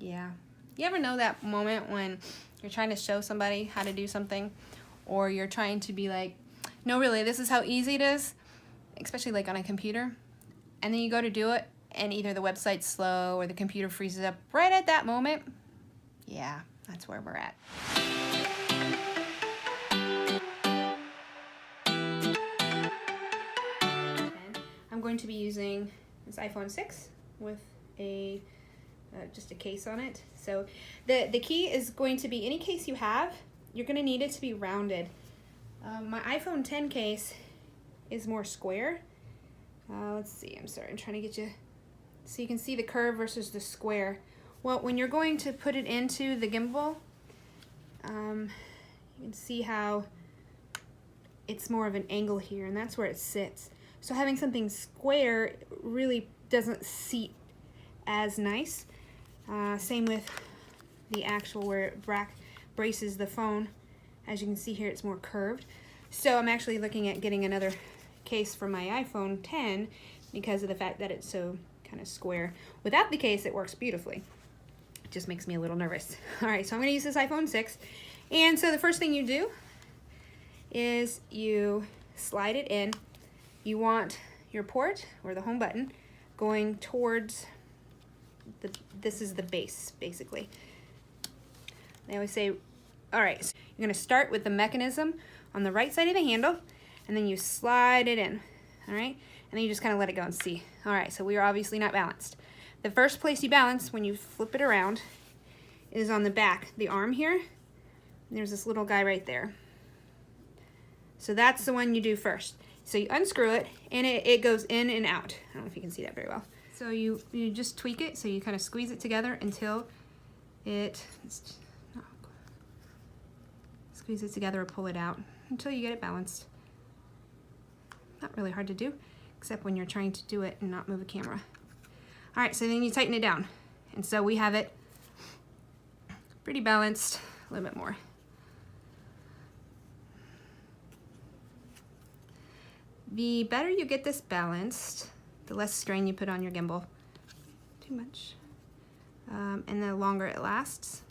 Yeah. You ever know that moment when you're trying to show somebody how to do something, or you're trying to be like, no, really, this is how easy it is, especially like on a computer, and then you go to do it, and either the website's slow or the computer freezes up right at that moment? Yeah, that's where we're at. I'm going to be using this iPhone 6 with a just a case on it. So the key is going to be any case you have, you're going to need it to be rounded. My iPhone 10 case is more square. Let's see, I'm sorry, I'm trying to get you so you can see the curve versus the square. Well, when you're going to put it into the gimbal, you can see how it's more of an angle here, and that's where it sits. So having something square really doesn't seat as nice. Same with the actual where it braces the phone. As you can see here, it's more curved. So I'm actually looking at getting another case for my iPhone 10 because of the fact that it's so kind of square. Without the case, it works beautifully. It just makes me a little nervous. All right, so I'm gonna use this iPhone 6. And so the first thing you do is you slide it in. You want your port or the home button going towards this is the base, basically. They always say, all right, so you're gonna start with the mechanism on the right side of the handle, and then you slide it in, all right? And then you just kind of let it go and see. All right, so we are obviously not balanced. The first place you balance when you flip it around is on the back, the arm here. And there's this little guy right there. So that's the one you do first. So you unscrew it, and it goes in and out. I don't know if you can see that very well. So you just tweak it, so you kind of squeeze it together until squeeze it together or pull it out until you get it balanced. Not really hard to do, except when you're trying to do it and not move a camera. All right, so then you tighten it down. And so we have it pretty balanced, a little bit more. The better you get this balanced, the less strain you put on your gimbal. Too much. And the longer it lasts.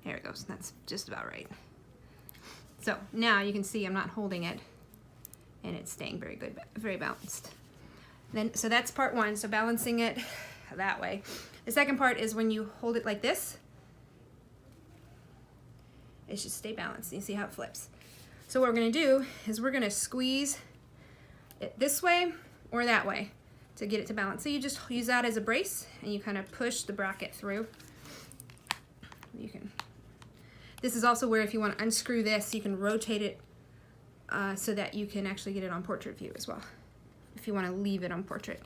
There it goes, that's just about right. So now you can see I'm not holding it, and it's staying very good, very balanced. So that's part one, so balancing it that way. The second part is when you hold it like this, it should stay balanced. You see how it flips. So what we're gonna do is we're gonna squeeze it this way or that way to get it to balance. So you just use that as a brace, and you kind of push the bracket through. This is also where if you want to unscrew this, you can rotate it so that you can actually get it on portrait view as well, if you want to leave it on portrait.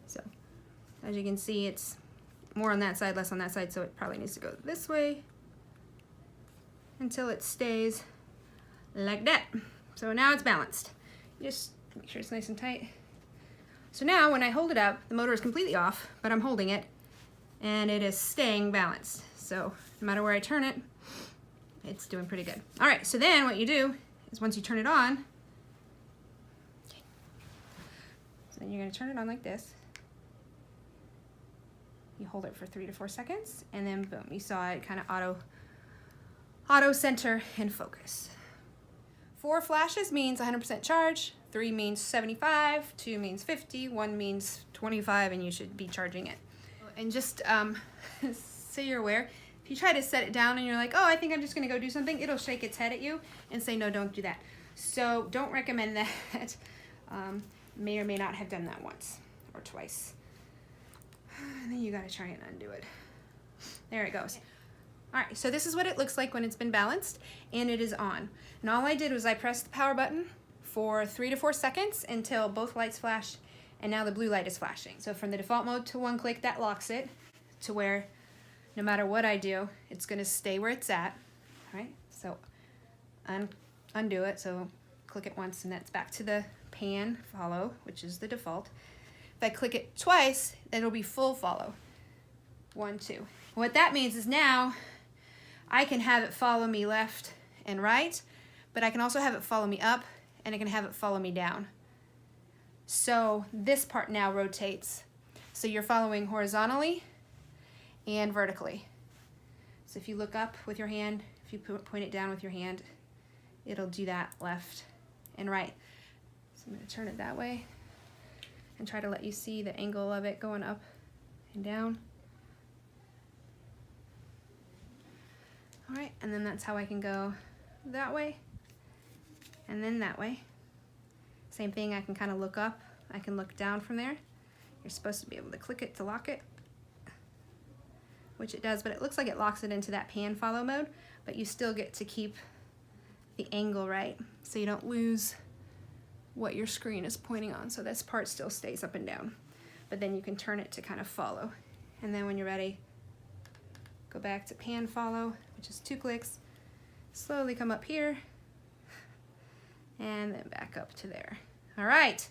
So as you can see, it's more on that side, less on that side, so it probably needs to go this way until it stays like that. So now it's balanced. Just make sure it's nice and tight. So now when I hold it up, the motor is completely off, but I'm holding it, and it is staying balanced. So no matter where I turn it, it's doing pretty good. All right, so then what you do is once you turn it on, so then you're gonna turn it on like this. You hold it for 3 to 4 seconds, and then boom, you saw it kind of auto center and focus. 4 flashes means 100% charge, 3 means 75, 2 means 50, 1 means 25, and you should be charging it. And just so you're aware, if you try to set it down and you're like, oh, I think I'm just gonna go do something, it'll shake its head at you and say, no, don't do that. So don't recommend that. May or may not have done that once or twice. And then you gotta try and undo it. There it goes. All right, so this is what it looks like when it's been balanced and it is on. And all I did was I pressed the power button for 3 to 4 seconds until both lights flashed, and now the blue light is flashing. So from the default mode to 1 click, that locks it to where no matter what I do, it's gonna stay where it's at, all right? So undo it, so click it once and that's back to the pan follow, which is the default. If I click it twice, then it'll be full follow. 1, 2. What that means is now I can have it follow me left and right, but I can also have it follow me up, and I can have it follow me down. So this part now rotates. So you're following horizontally and vertically. So if you look up with your hand, if you point it down with your hand, it'll do that left and right. So I'm going to turn it that way and try to let you see the angle of it going up and down. All right, and then that's how I can go that way and then that way. Same thing, I can kind of look up, I can look down from there. You're supposed to be able to click it to lock it, which it does, but it looks like it locks it into that pan follow mode, but you still get to keep the angle right, so you don't lose what your screen is pointing on. So this part still stays up and down, but then you can turn it to kind of follow. And then when you're ready, go back to pan follow, which is 2 clicks, slowly come up here, and then back up to there. All right,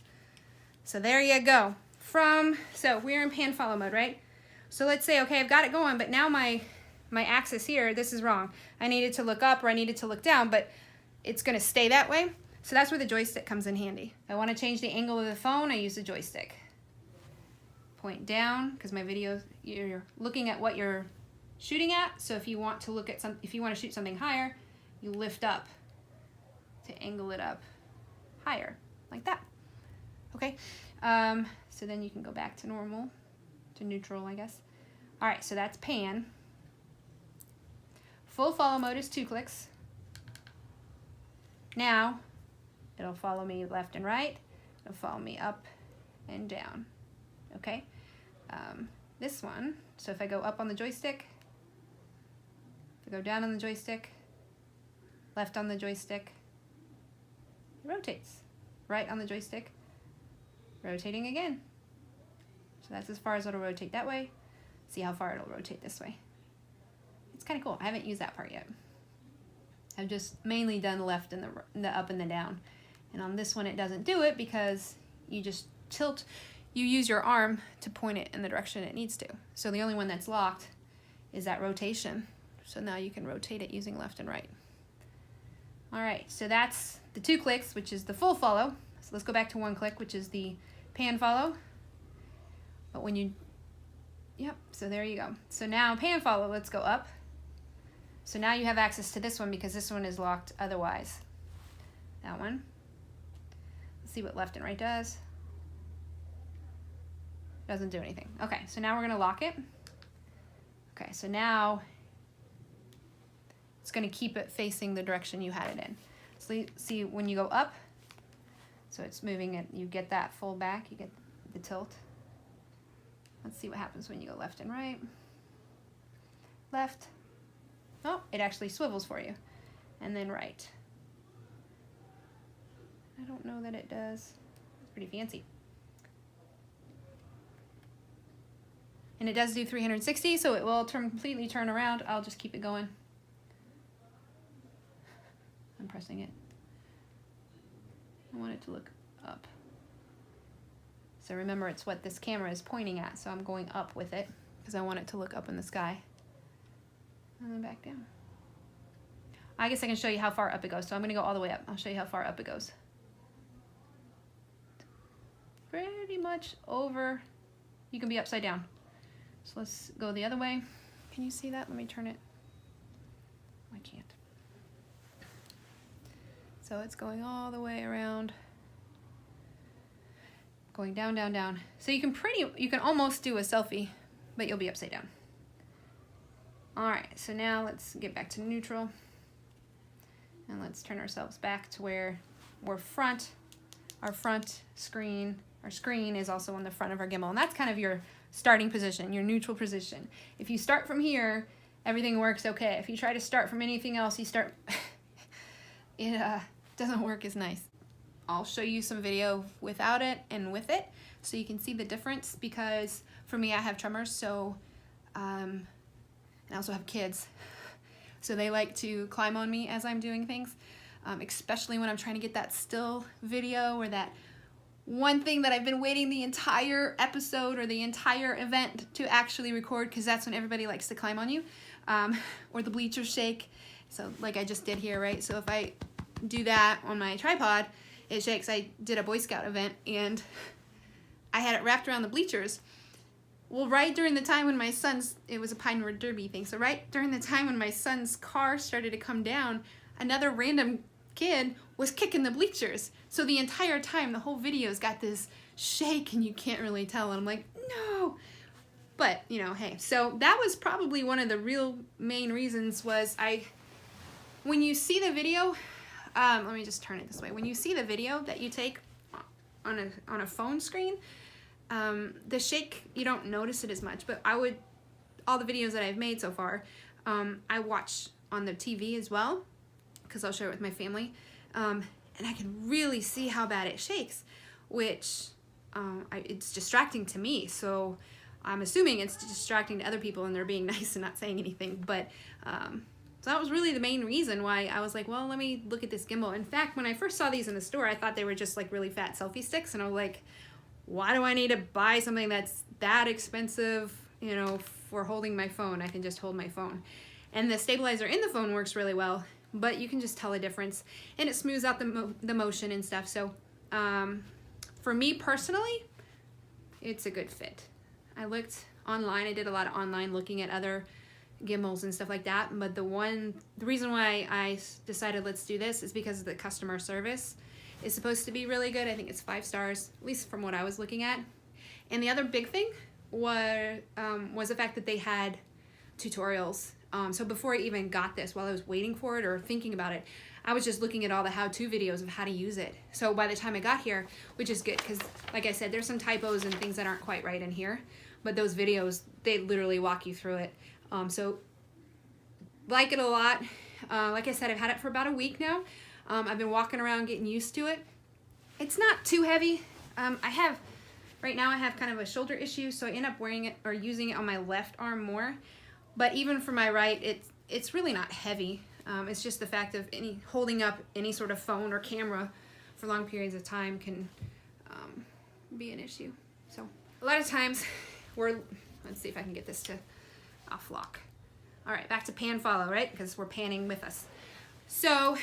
so there you go. So we're in pan follow mode, right? So let's say, okay, I've got it going, but now my axis here, this is wrong. I needed to look up or I needed to look down, but it's gonna stay that way. So that's where the joystick comes in handy. If I wanna change the angle of the phone, I use the joystick. Point down, because my video, you're looking at what you're shooting at. So if you want to look at if you want to shoot something higher, you lift up to angle it up higher, like that. Okay, so then you can go back to normal, to neutral, I guess. All right, so that's pan. Full follow mode is 2 clicks. Now, it'll follow me left and right. It'll follow me up and down, okay? This one, so if I go up on the joystick, if I go down on the joystick, left on the joystick, it rotates. Right on the joystick, rotating again. So that's as far as it'll rotate that way. See how far it'll rotate this way. It's kind of cool. I haven't used that part yet. I've just mainly done the left and the up and the down. And on this one it doesn't do it because you just tilt, you use your arm to point it in the direction it needs to. So the only one that's locked is that rotation. So now you can rotate it using left and right. All right, so that's the 2 clicks, which is the full follow. So let's go back to 1 click, which is the pan follow. But when you, yep, so there you go. So now pan follow, let's go up. So now you have access to this one because this one is locked otherwise. That one. Let's see what left and right does. Doesn't do anything. Okay, so now we're gonna lock it. Okay, so now it's gonna keep it facing the direction you had it in. So see when you go up, so it's moving it, you get that full back, you get the tilt. Let's see what happens when you go left and right. Left. Oh, it actually swivels for you. And then right. I don't know that it does. It's pretty fancy. And it does do 360, so it will completely turn around. I'll just keep it going. I'm pressing it. I want it to look up. So remember, it's what this camera is pointing at, so I'm going up with it because I want it to look up in the sky. And then back down. I guess I can show you how far up it goes, so I'm gonna go all the way up. I'll show you how far up it goes. Pretty much over, you can be upside down. So let's go the other way. Can you see that? Let me turn it. I can't. So it's going all the way around. Going down, down, down. So you can almost do a selfie, but you'll be upside down. All right, so now let's get back to neutral. And let's turn ourselves back to where we're front. Our front screen, our screen is also on the front of our gimbal. And that's kind of your starting position, your neutral position. If you start from here, everything works okay. If you try to start from anything else, you start, it doesn't work as nice. I'll show you some video without it and with it so you can see the difference, because for me, I have tremors, so and I also have kids, so they like to climb on me as I'm doing things, especially when I'm trying to get that still video or that one thing that I've been waiting the entire episode or the entire event to actually record, because that's when everybody likes to climb on you, or the bleachers shake, so like I just did here, right? So if I do that on my tripod, it shakes. I did a Boy Scout event and I had it wrapped around the bleachers. Well, right during the time when my son's, it was a Pinewood Derby thing, so right during the time when my son's car started to come down, another random kid was kicking the bleachers. So the entire time, the whole video's got this shake and you can't really tell. And I'm like, no. But, you know, hey. So that was probably one of the real main reasons was when you see the video, let me just turn it this way. When you see the video that you take on a phone screen, the shake, you don't notice it as much, but all the videos that I've made so far, I watch on the TV as well, because I'll share it with my family, and I can really see how bad it shakes, which it's distracting to me, so I'm assuming it's distracting to other people and they're being nice and not saying anything, but so that was really the main reason why I was like, well, let me look at this gimbal. In fact, when I first saw these in the store, I thought they were just like really fat selfie sticks, and I was like, why do I need to buy something that's that expensive, you know, for holding my phone? I can just hold my phone. And the stabilizer in the phone works really well, but you can just tell a difference, and it smooths out the motion and stuff. So for me personally, it's a good fit. I looked online, I did a lot of online looking at other gimbals and stuff like that, but the reason why I decided let's do this is because the customer service is supposed to be really good. I think it's 5 stars, at least from what I was looking at. And the other big thing was the fact that they had tutorials. So before I even got this, while I was waiting for it or thinking about it, I was just looking at all the how-to videos of how to use it. So by the time I got here, which is good, because like I said, there's some typos and things that aren't quite right in here, but those videos, they literally walk you through it. So like it a lot. Like I said, I've had it for about a week now. I've been walking around getting used to it. It's not too heavy. Right now I have kind of a shoulder issue, so I end up wearing it or using it on my left arm more. But even for my right, it's really not heavy. It's just the fact of holding up any sort of phone or camera for long periods of time can be an issue. So a lot of times let's see if I can get this to off lock. All right, back to pan follow, right? Because we're panning with us. So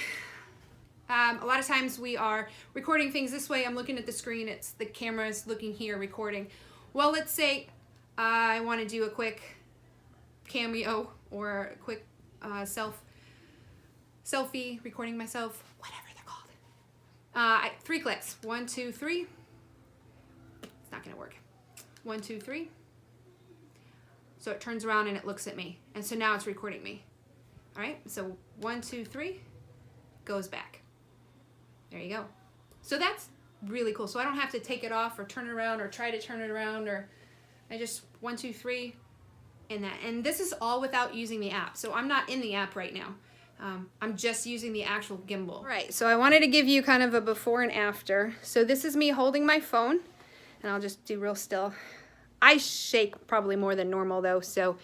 a lot of times we are recording things this way. I'm looking at the screen. It's the camera's looking here recording. Well, let's say I want to do a quick cameo or a quick selfie, recording myself, whatever they're called. 3 clicks. 1, 2, 3. It's not going to work. 1, 2, 3. So it turns around and it looks at me. And so now it's recording me. All right, so 1, 2, 3, goes back. There you go. So that's really cool. So I don't have to take it off or turn it around or try to turn it around, or I just 1, 2, 3, and that. And this is all without using the app. So I'm not in the app right now. I'm just using the actual gimbal. All right, so I wanted to give you kind of a before and after. So this is me holding my phone, and I'll just do real still. I shake probably more than normal though, so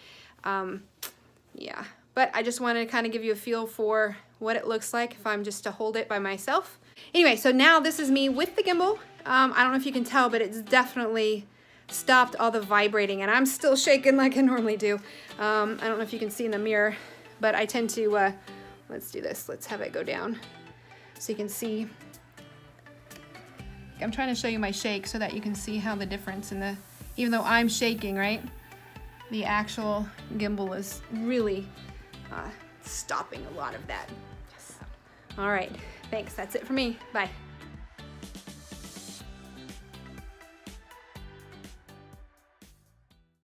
yeah. But I just wanted to kind of give you a feel for what it looks like if I'm just to hold it by myself. Anyway, so now this is me with the gimbal. I don't know if you can tell, but it's definitely stopped all the vibrating, and I'm still shaking like I normally do. I don't know if you can see in the mirror, but I tend to, let's do this. Let's have it go down so you can see. I'm trying to show you my shake so that you can see how the difference in even though I'm shaking, right? The actual gimbal is really stopping a lot of that. Yes. All right, thanks. That's it for me. Bye.